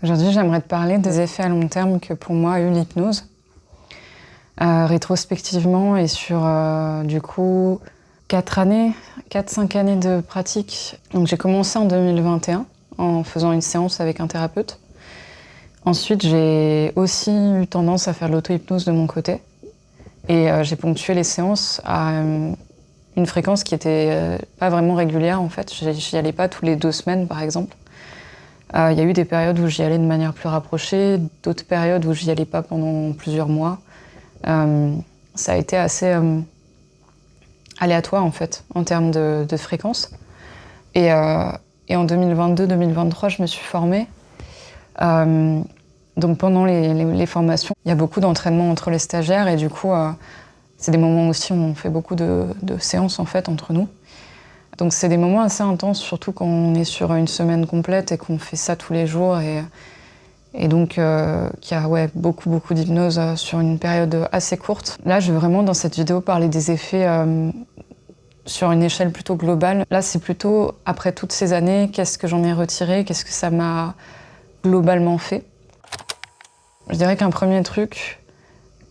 Aujourd'hui, j'aimerais te parler des effets à long terme que pour moi a eu l'hypnose. Rétrospectivement et sur du coup 4-5 années de pratique. Donc j'ai commencé en 2021 en faisant une séance avec un thérapeute. Ensuite, j'ai aussi eu tendance à faire de l'auto-hypnose de mon côté. Et j'ai ponctué les séances à une fréquence qui était pas vraiment régulière en fait. J'y allais pas tous les 2 semaines par exemple. Il y a eu des périodes où j'y allais de manière plus rapprochée, d'autres périodes où j'y allais pas pendant plusieurs mois. Ça a été assez aléatoire en fait, en termes de fréquence. Et en 2022-2023, je me suis formée. Donc pendant les formations, il y a beaucoup d'entraînement entre les stagiaires et du coup, c'est des moments aussi où on fait beaucoup de séances en fait entre nous. Donc c'est des moments assez intenses, surtout quand on est sur une semaine complète et qu'on fait ça tous les jours. Et donc qu'il y a beaucoup d'hypnose sur une période assez courte. Là, je vais vraiment dans cette vidéo parler des effets sur une échelle plutôt globale. Là, c'est plutôt, après toutes ces années, qu'est-ce que j'en ai retiré, qu'est-ce que ça m'a globalement fait. Je dirais qu'un premier truc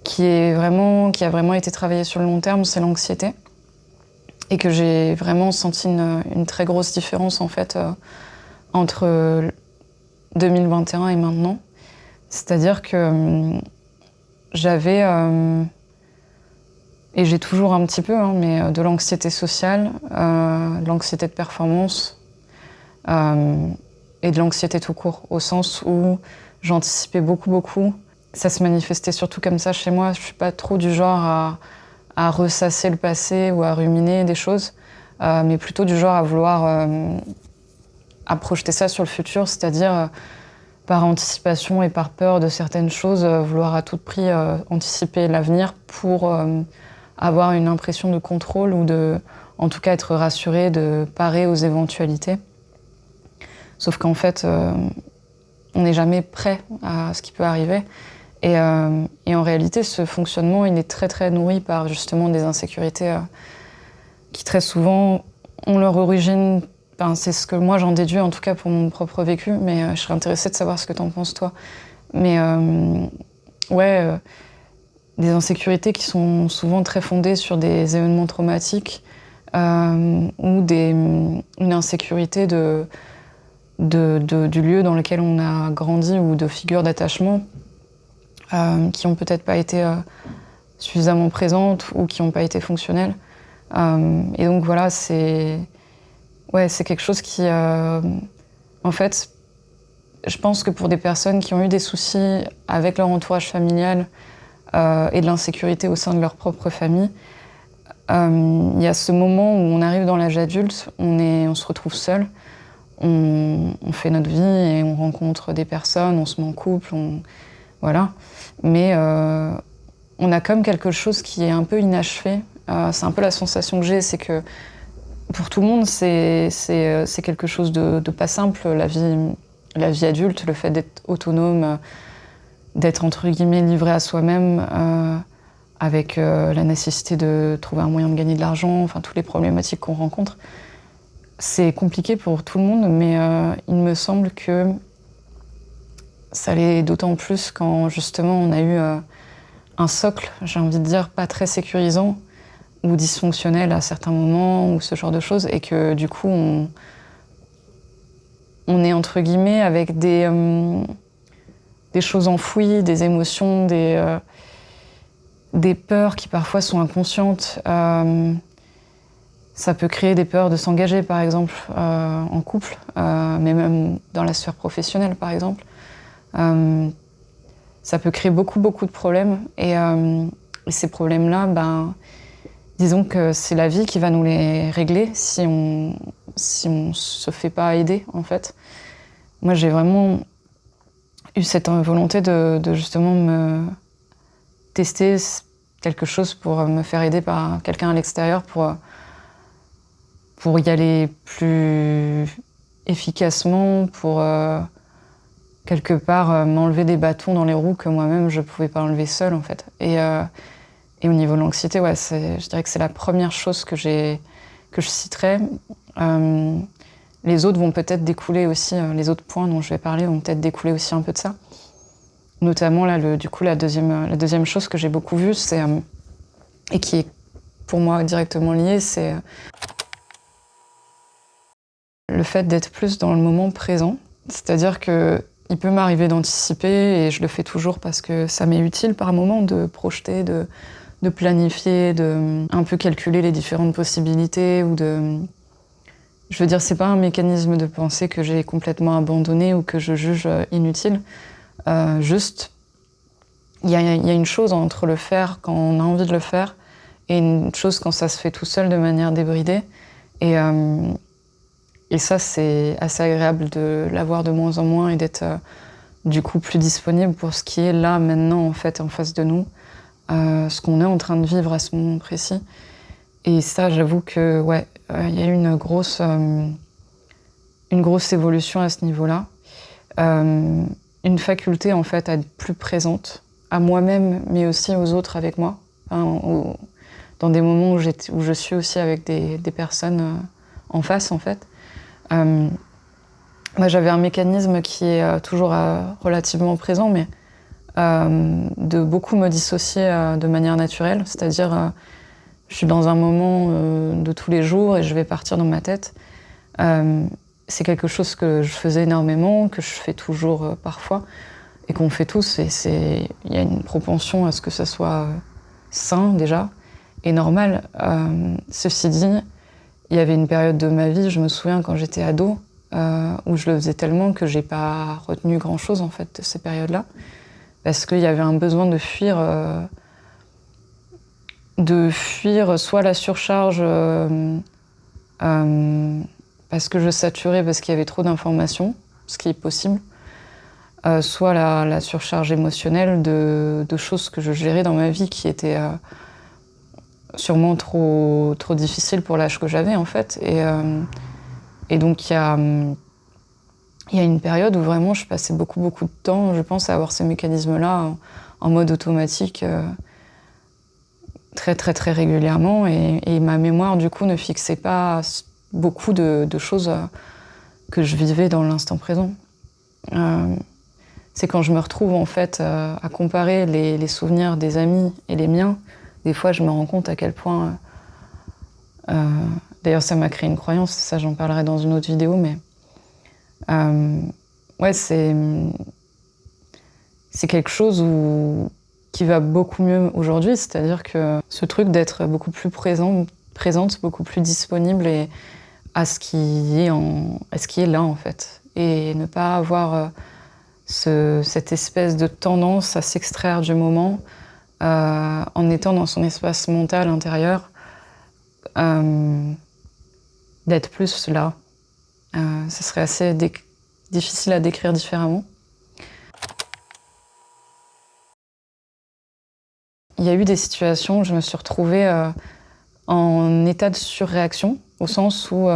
qui a vraiment été travaillé sur le long terme, c'est l'anxiété. Et que j'ai vraiment senti une très grosse différence en fait entre 2021 et maintenant. C'est-à-dire que j'avais, et j'ai toujours un petit peu, mais de l'anxiété sociale, de l'anxiété de performance et de l'anxiété tout court, au sens où j'anticipais beaucoup. Ça se manifestait surtout comme ça chez moi. Je suis pas trop du genre à ressasser le passé ou à ruminer des choses, mais plutôt du genre à vouloir à projeter ça sur le futur, c'est-à-dire par anticipation et par peur de certaines choses, vouloir à tout prix anticiper l'avenir pour avoir une impression de contrôle ou en tout cas être rassuré, de parer aux éventualités. Sauf qu'en fait, on n'est jamais prêt à ce qui peut arriver. Et en réalité, ce fonctionnement, il est très nourri par justement des insécurités qui très souvent ont leur origine. C'est ce que moi j'en déduis, en tout cas pour mon propre vécu, mais je serais intéressée de savoir ce que t'en penses toi. Mais des insécurités qui sont souvent très fondées sur des événements traumatiques ou une insécurité du lieu dans lequel on a grandi ou de figures d'attachement. Qui n'ont peut-être pas été suffisamment présentes ou qui n'ont pas été fonctionnelles. Et donc voilà, c'est quelque chose qui, en fait, je pense que pour des personnes qui ont eu des soucis avec leur entourage familial et de l'insécurité au sein de leur propre famille, il y a ce moment où on arrive dans l'âge adulte, on se retrouve seul, on fait notre vie et on rencontre des personnes, on se met en couple, voilà. Mais on a comme quelque chose qui est un peu inachevé. C'est un peu la sensation que j'ai, c'est que pour tout le monde, c'est quelque chose de pas simple, la vie adulte, le fait d'être autonome, d'être entre guillemets livré à soi-même, avec la nécessité de trouver un moyen de gagner de l'argent, enfin toutes les problématiques qu'on rencontre. C'est compliqué pour tout le monde, mais il me semble que ça l'est d'autant plus quand justement on a eu un socle, j'ai envie de dire, pas très sécurisant ou dysfonctionnel à certains moments ou ce genre de choses, et que du coup on est entre guillemets avec des choses enfouies, des émotions, des peurs qui parfois sont inconscientes. Ça peut créer des peurs de s'engager par exemple en couple, mais même dans la sphère professionnelle par exemple. Ça peut créer beaucoup de problèmes et ces problèmes-là, disons que c'est la vie qui va nous les régler si on se fait pas aider en fait. Moi j'ai vraiment eu cette volonté de justement me tester quelque chose pour me faire aider par quelqu'un à l'extérieur pour y aller plus efficacement, pour quelque part m'enlever des bâtons dans les roues que moi-même je pouvais pas enlever seule en fait. Et au niveau de l'anxiété, je dirais que c'est la première chose que je citerais. les autres vont peut-être découler aussi, les autres points dont je vais parler vont peut-être découler aussi un peu de ça. Notamment, là, la deuxième chose que j'ai beaucoup vue, c'est, et qui est pour moi directement liée, c'est le fait d'être plus dans le moment présent. C'est-à-dire qu'il peut m'arriver d'anticiper, et je le fais toujours parce que ça m'est utile par moment, de projeter, de planifier, de un peu calculer les différentes possibilités, ou de... Je veux dire, c'est pas un mécanisme de pensée que j'ai complètement abandonné ou que je juge inutile. Juste, il y a une chose entre le faire quand on a envie de le faire et une chose quand ça se fait tout seul de manière débridée. Et ça, c'est assez agréable de l'avoir de moins en moins et d'être du coup plus disponible pour ce qui est là, maintenant, en fait, en face de nous, ce qu'on est en train de vivre à ce moment précis. Et ça, j'avoue que, ouais, y a eu une grosse évolution à ce niveau-là. Une faculté, en fait, à être plus présente, à moi-même, mais aussi aux autres avec moi. Dans des moments où je suis aussi avec des personnes en face, en fait. Moi, j'avais un mécanisme qui est toujours relativement présent, mais de beaucoup me dissocier de manière naturelle. C'est-à-dire, je suis dans un moment de tous les jours et je vais partir dans ma tête. C'est quelque chose que je faisais énormément, que je fais toujours parfois, et qu'on fait tous. Et il y a une propension à ce que ça soit sain, déjà, et normal. Ceci dit, il y avait une période de ma vie, je me souviens quand j'étais ado, où je le faisais tellement que j'ai pas retenu grand-chose, en fait, de ces périodes-là. Parce qu'il y avait un besoin de fuir soit la surcharge, parce que je saturais, parce qu'il y avait trop d'informations, ce qui est possible, soit la surcharge émotionnelle de choses que je gérais dans ma vie qui étaient sûrement trop difficiles pour l'âge que j'avais, en fait. Et donc, il y a une période où vraiment je passais beaucoup de temps, je pense, à avoir ces mécanismes-là en mode automatique, très régulièrement. Et ma mémoire, du coup, ne fixait pas beaucoup de choses que je vivais dans l'instant présent. C'est quand je me retrouve, en fait, à comparer les souvenirs des amis et les miens, des fois, je me rends compte à quel point... D'ailleurs, ça m'a créé une croyance, ça, j'en parlerai dans une autre vidéo, mais... ouais, c'est quelque chose qui va beaucoup mieux aujourd'hui, c'est-à-dire que ce truc d'être beaucoup plus présente, beaucoup plus disponible et à ce qui est là, en fait. Et ne pas avoir cette espèce de tendance à s'extraire du moment en étant dans son espace mental intérieur, d'être plus là. Ce serait assez difficile à décrire différemment. Il y a eu des situations où je me suis retrouvée en état de surréaction, au sens où,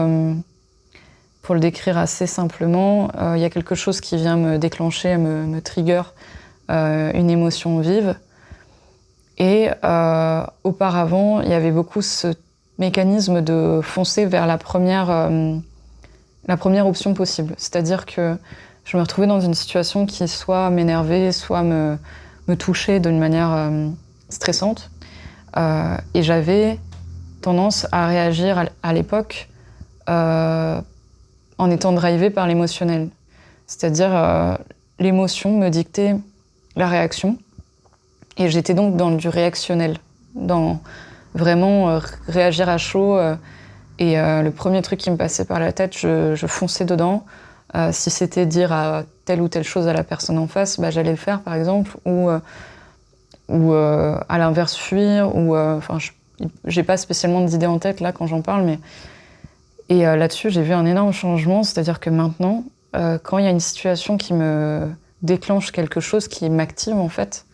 pour le décrire assez simplement, il y a quelque chose qui vient me déclencher, me trigger une émotion vive. Et auparavant, il y avait beaucoup ce mécanisme de foncer vers la première option possible. C'est-à-dire que je me retrouvais dans une situation qui soit m'énervait, soit me touchait d'une manière stressante. Et j'avais tendance à réagir à l'époque en étant drivée par l'émotionnel. C'est-à-dire l'émotion me dictait la réaction. Et j'étais donc dans du réactionnel, dans vraiment réagir à chaud. Et le premier truc qui me passait par la tête, je fonçais dedans. Si c'était dire à telle ou telle chose à la personne en face, bah, j'allais le faire, par exemple. Ou à l'inverse, fuir. Enfin, j'ai pas spécialement d'idées en tête, là, quand j'en parle. Mais... Et là-dessus, j'ai vu un énorme changement. C'est-à-dire que maintenant, quand il y a une situation qui me déclenche quelque chose, qui m'active, en fait,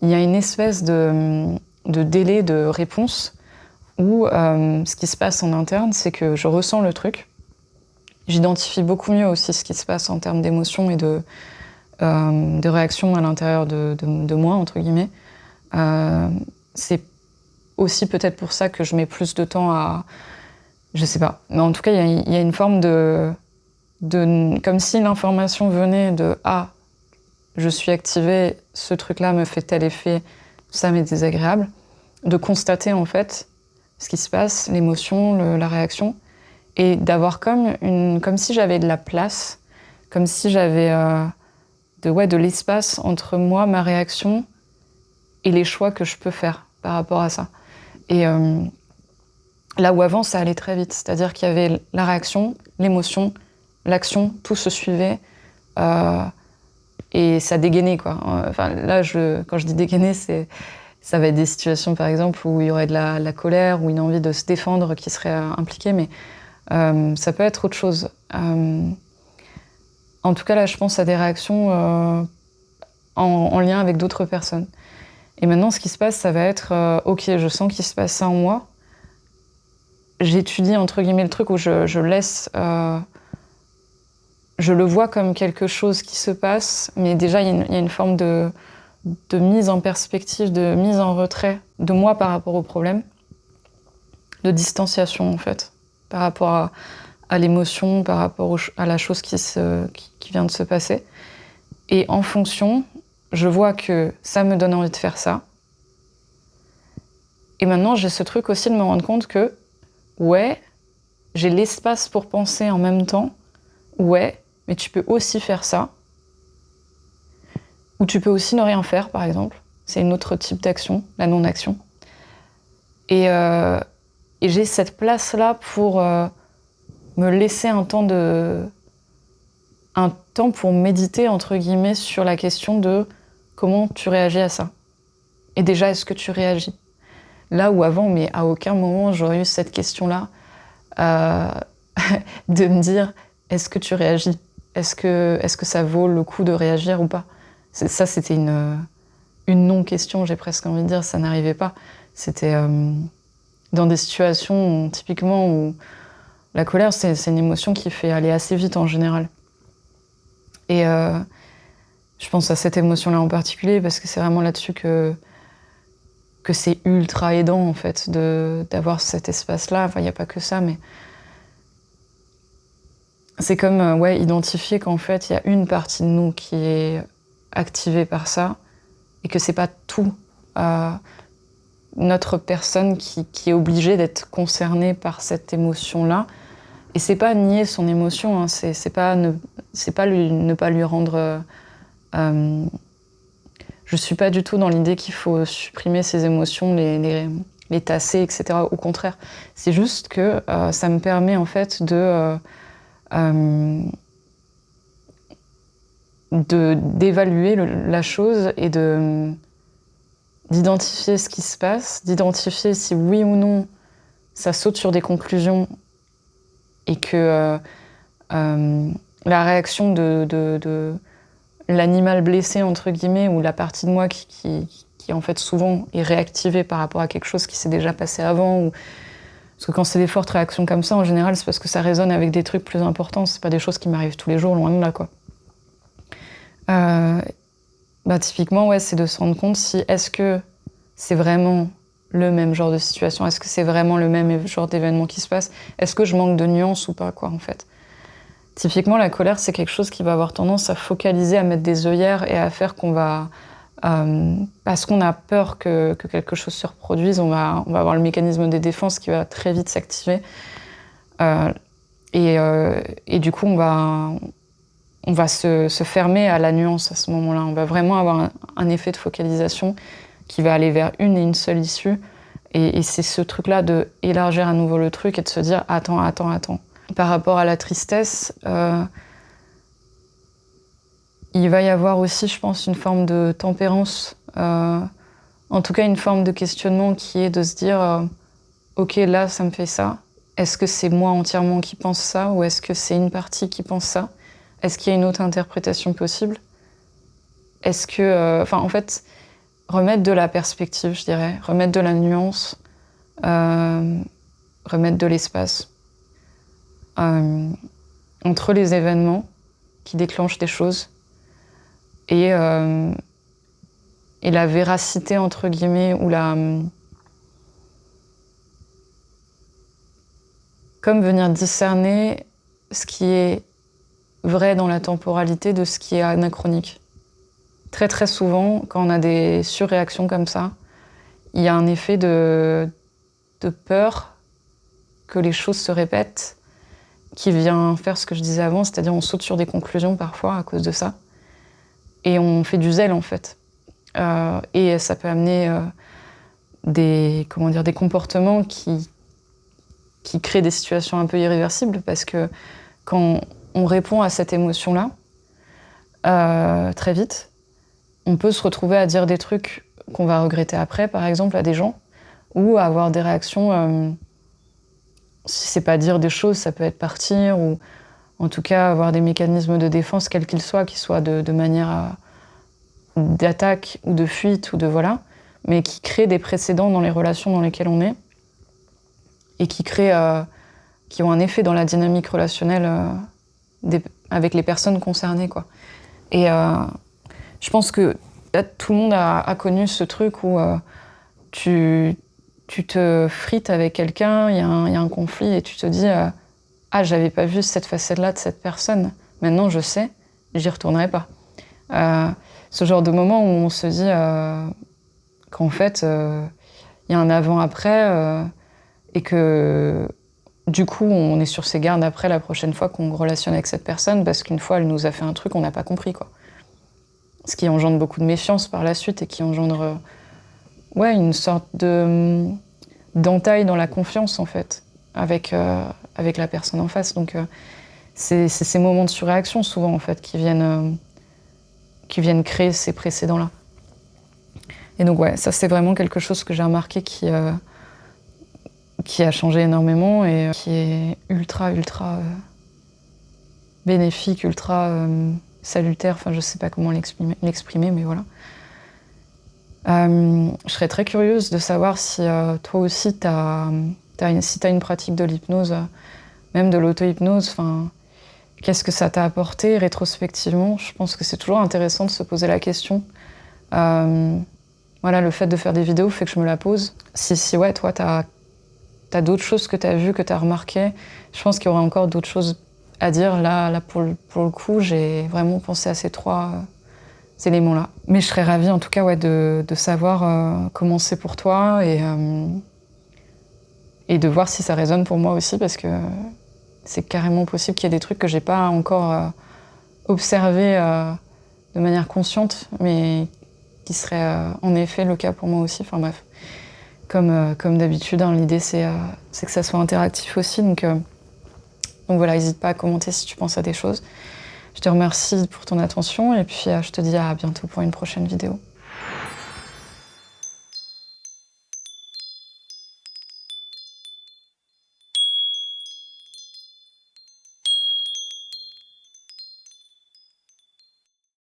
il y a une espèce de délai de réponse où ce qui se passe en interne, c'est que je ressens le truc. J'identifie beaucoup mieux aussi ce qui se passe en termes d'émotions et de réactions à l'intérieur de moi, entre guillemets. C'est aussi peut-être pour ça que je mets plus de temps Je sais pas. Mais en tout cas, il y a une forme comme si l'information venait de « Ah, je suis activée, ce truc-là me fait tel effet, ça m'est désagréable », de constater en fait ce qui se passe, l'émotion, la réaction, et d'avoir comme si j'avais de la place, comme si j'avais de l'espace entre moi, ma réaction, et les choix que je peux faire par rapport à ça. Et là où avant, ça allait très vite, c'est-à-dire qu'il y avait la réaction, l'émotion, l'action, tout se suivait. Et ça dégainait, quoi. Enfin, là, quand je dis dégainer, ça va être des situations, par exemple, où il y aurait de la colère ou une envie de se défendre qui serait impliquée, mais ça peut être autre chose. En tout cas, là, je pense à des réactions en lien avec d'autres personnes. Et maintenant, ce qui se passe, ça va être ok, je sens qu'il se passe ça en moi. J'étudie, entre guillemets, le truc où je laisse... je le vois comme quelque chose qui se passe, mais déjà, il y a une forme de mise en perspective, de mise en retrait de moi par rapport au problème, de distanciation, en fait, par rapport à l'émotion, par rapport à la chose qui vient de se passer. Et en fonction, je vois que ça me donne envie de faire ça. Et maintenant, j'ai ce truc aussi de me rendre compte que, ouais, j'ai l'espace pour penser en même temps, ouais, mais tu peux aussi faire ça. Ou tu peux aussi ne rien faire, par exemple. C'est un autre type d'action, la non-action. Et j'ai cette place-là pour me laisser un temps pour méditer, entre guillemets, sur la question de comment tu réagis à ça. Et déjà, est-ce que tu réagis? Là où avant, mais à aucun moment, j'aurais eu cette question-là de me dire, est-ce que tu réagis? Est-ce que ça vaut le coup de réagir ou pas? Ça, c'était une non-question, j'ai presque envie de dire, ça n'arrivait pas. C'était dans des situations, typiquement, où la colère, c'est une émotion qui fait aller assez vite en général. Et je pense à cette émotion-là en particulier, parce que c'est vraiment là-dessus que c'est ultra aidant, en fait, d'avoir cet espace-là. Enfin, il n'y a pas que ça, mais c'est comme identifier qu'en fait, il y a une partie de nous qui est activée par ça, et que c'est pas tout notre personne qui est obligée d'être concernée par cette émotion-là. Et c'est pas nier son émotion, hein, c'est pas ne pas lui rendre... je suis pas du tout dans l'idée qu'il faut supprimer ses émotions, les tasser, etc. Au contraire, c'est juste que ça me permet en fait d'évaluer la chose et d'identifier ce qui se passe, d'identifier si oui ou non ça saute sur des conclusions et que la réaction de l'animal blessé, entre guillemets, ou la partie de moi qui en fait souvent est réactivée par rapport à quelque chose qui s'est déjà passé avant. Parce que quand c'est des fortes réactions comme ça, en général, c'est parce que ça résonne avec des trucs plus importants. C'est pas des choses qui m'arrivent tous les jours, loin de là, quoi. Typiquement, ouais, c'est de se rendre compte si est-ce que c'est vraiment le même genre de situation, est-ce que c'est vraiment le même genre d'événement qui se passe, est-ce que je manque de nuances ou pas, quoi, en fait. Typiquement, la colère, c'est quelque chose qui va avoir tendance à focaliser, à mettre des œillères et à faire qu'on va... parce qu'on a peur que quelque chose se reproduise, on va avoir le mécanisme des défenses qui va très vite s'activer. Et du coup, on va se fermer à la nuance à ce moment-là. On va vraiment avoir un effet de focalisation qui va aller vers une et une seule issue. Et c'est ce truc-là d'élargir à nouveau le truc et de se dire « Attends. » Par rapport à la tristesse, il va y avoir aussi, je pense, une forme de tempérance. En tout cas, une forme de questionnement qui est de se dire ok, là, ça me fait ça. Est-ce que c'est moi entièrement qui pense ça ou est-ce que c'est une partie qui pense ça? Est-ce qu'il y a une autre interprétation possible? Est-ce que... en fait, remettre de la perspective, je dirais. Remettre de la nuance. Remettre de l'espace. Entre les événements qui déclenchent des choses et la véracité, entre guillemets, ou comme venir discerner ce qui est vrai dans la temporalité de ce qui est anachronique. Très très souvent, quand on a des surréactions comme ça, il y a un effet de peur que les choses se répètent, qui vient faire ce que je disais avant, c'est-à-dire on saute sur des conclusions parfois à cause de ça, et on fait du zèle en fait. Et ça peut amener des comportements qui créent des situations un peu irréversibles, parce que quand on répond à cette émotion-là, très vite, on peut se retrouver à dire des trucs qu'on va regretter après, par exemple, à des gens, ou à avoir des réactions, si c'est pas dire des choses, ça peut être partir, ou en tout cas avoir des mécanismes de défense, quels qu'ils soient, qui soient de manière d'attaque ou de fuite, ou de voilà, mais qui créent des précédents dans les relations dans lesquelles on est, et qui ont un effet dans la dynamique relationnelle avec les personnes concernées, quoi. Et je pense que là, tout le monde a connu ce truc où tu te frites avec quelqu'un, il y a un conflit, et tu te dis ah, j'avais pas vu cette facette-là de cette personne. Maintenant, je sais, j'y retournerai pas. Ce genre de moment où on se dit qu'en fait, il y a un avant-après, et que du coup, on est sur ses gardes après la prochaine fois qu'on relationne avec cette personne, parce qu'une fois, elle nous a fait un truc qu'on n'a pas compris, quoi. Ce qui engendre beaucoup de méfiance par la suite, et qui engendre une sorte d'entaille dans la confiance, en fait, avec la personne en face. Donc c'est ces moments de surréaction, souvent, en fait, qui viennent créer ces précédents-là. Et donc ouais, ça c'est vraiment quelque chose que j'ai remarqué qui a changé énormément, et qui est ultra bénéfique, ultra salutaire, enfin je sais pas comment l'exprimer, mais voilà. Je serais très curieuse de savoir si toi aussi si t'as une pratique de l'hypnose, même de l'auto-hypnose, enfin, qu'est-ce que ça t'a apporté rétrospectivement? Je pense que c'est toujours intéressant de se poser la question. Voilà, le fait de faire des vidéos fait que je me la pose. Si ouais, toi t'as d'autres choses que t'as vues, que t'as remarquées, je pense qu'il y aurait encore d'autres choses à dire. Là pour le coup, j'ai vraiment pensé à ces trois éléments-là. Mais je serais ravie en tout cas de savoir comment c'est pour toi, et de voir si ça résonne pour moi aussi, parce que c'est carrément possible qu'il y ait des trucs que j'ai pas encore observés de manière consciente, mais qui serait en effet le cas pour moi aussi. Enfin bref, comme d'habitude, hein, l'idée c'est que ça soit interactif aussi, donc voilà, n'hésite pas à commenter si tu penses à des choses. Je te remercie pour ton attention, et puis je te dis à bientôt pour une prochaine vidéo.